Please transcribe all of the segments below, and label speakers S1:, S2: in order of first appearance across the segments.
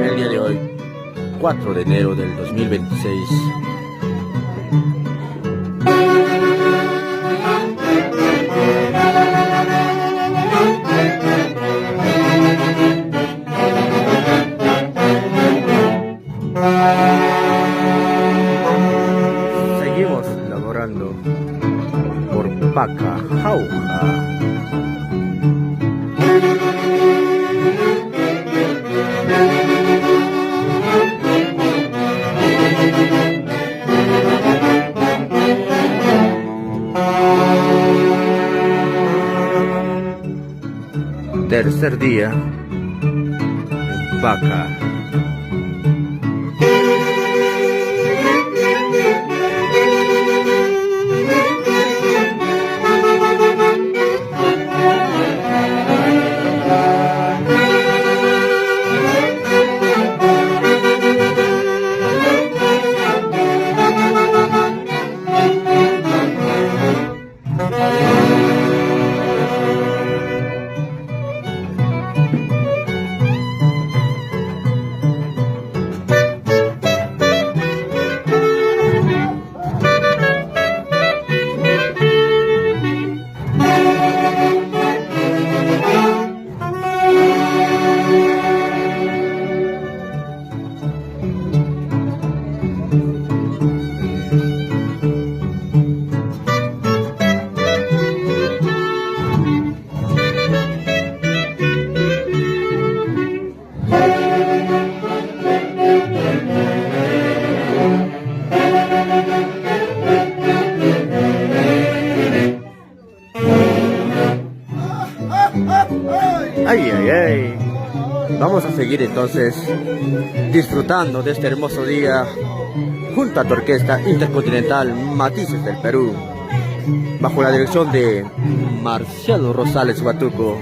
S1: El día de hoy, 4 de enero del 2026. Seguimos laborando por Paca Jauja. Tercer día en Paca. Ay, ay, ay. Vamos a seguir entonces disfrutando de este hermoso día junto a tu orquesta intercontinental Matices del Perú, bajo la dirección de Marciano Rosales Huatuco.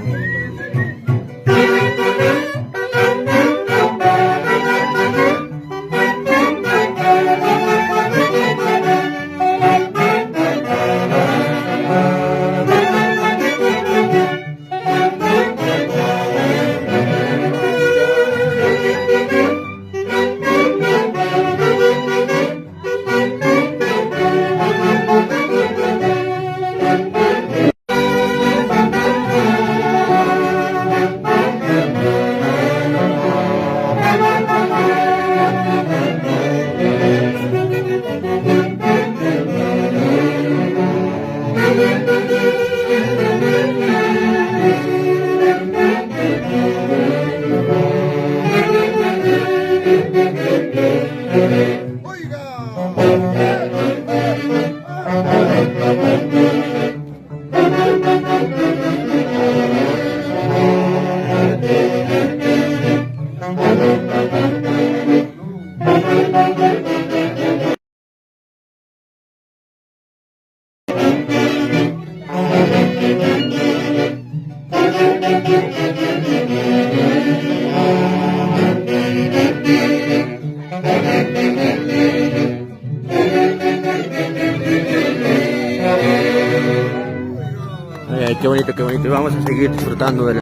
S1: Ay, ay, qué bonito, qué bonito. Y vamos a seguir disfrutando de la...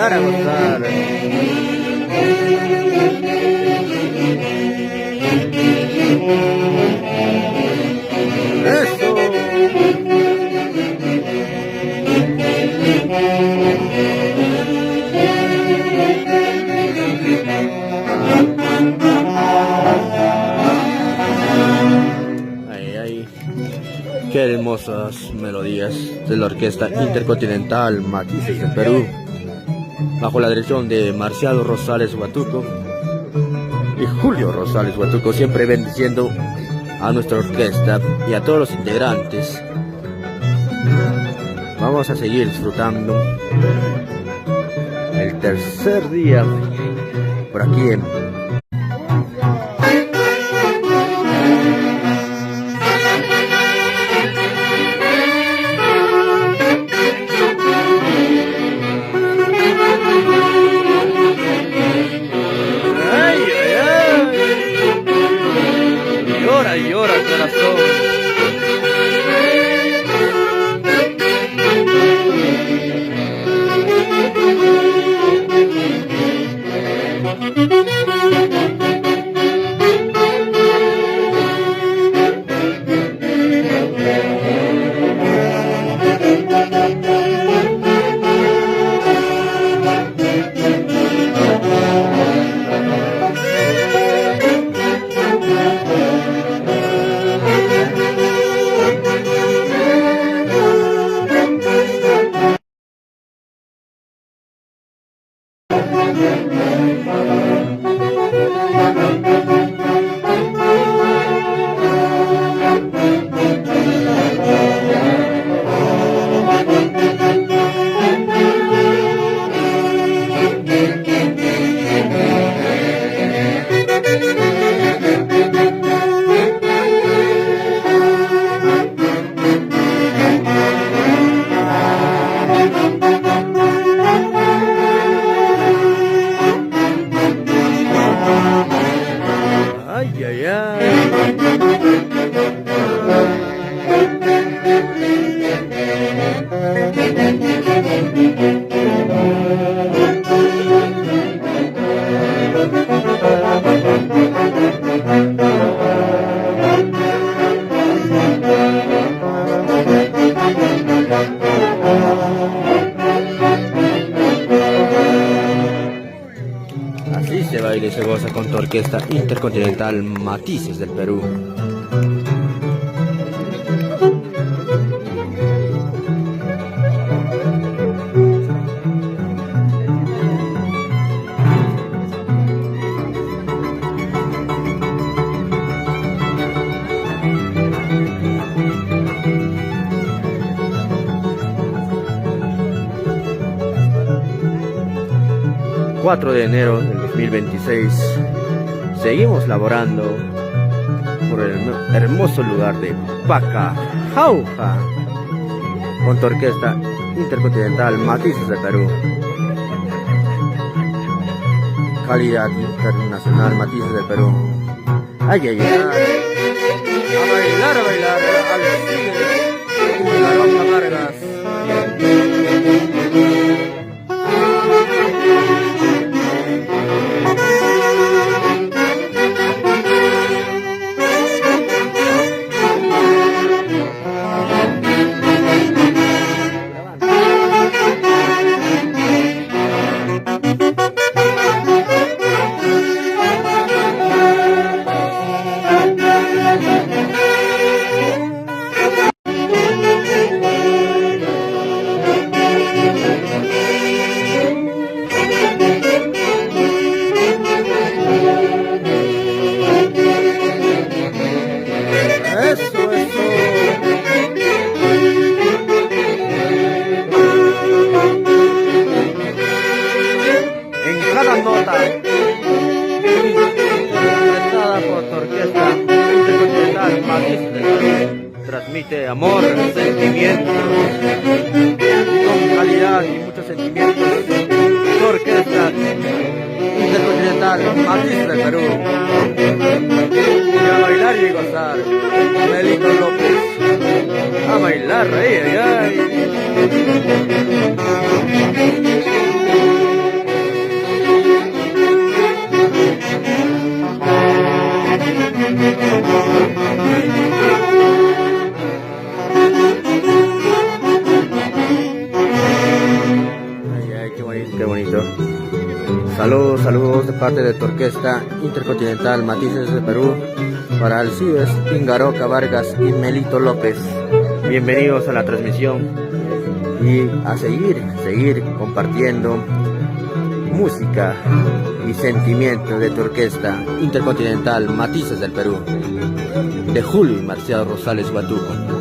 S1: A gozar. Eso. Ay, ay. Qué hermosas melodías de la Orquesta Intercontinental Matices del Perú, bajo la dirección de Marcial Rosales Huatuco y Julio Rosales Huatuco, siempre bendiciendo a nuestra orquesta y a todos los integrantes. Vamos a seguir disfrutando el tercer día por aquí en y llora corazón. Así se baila y se goza con tu orquesta intercontinental Matices del Perú. ...4 de enero del 2026... seguimos laborando por el hermoso lugar de Pacajauja con tu orquesta intercontinental Matices del Perú. Calidad internacional Matices del Perú. Ay, ay, ay. A bailar, al estilo de Garoca Vargas. Cada nota interpretada por tu orquesta intercontinental Matices del Perú transmite amor, sentimientos con calidad y muchos sentimientos. Tu orquesta intercontinental Matices del Perú. Y a bailar y gozar. Melito López. A bailar, ay, ay. Qué bonito. Saludos de parte de tu orquesta intercontinental Matices de Perú para Alcides, Ingaroca Vargas y Melito López. Bienvenidos a la transmisión y a seguir compartiendo música y sentimiento de tu orquesta intercontinental Matices del Perú, de Julio y Marcial Rosales Huatuco.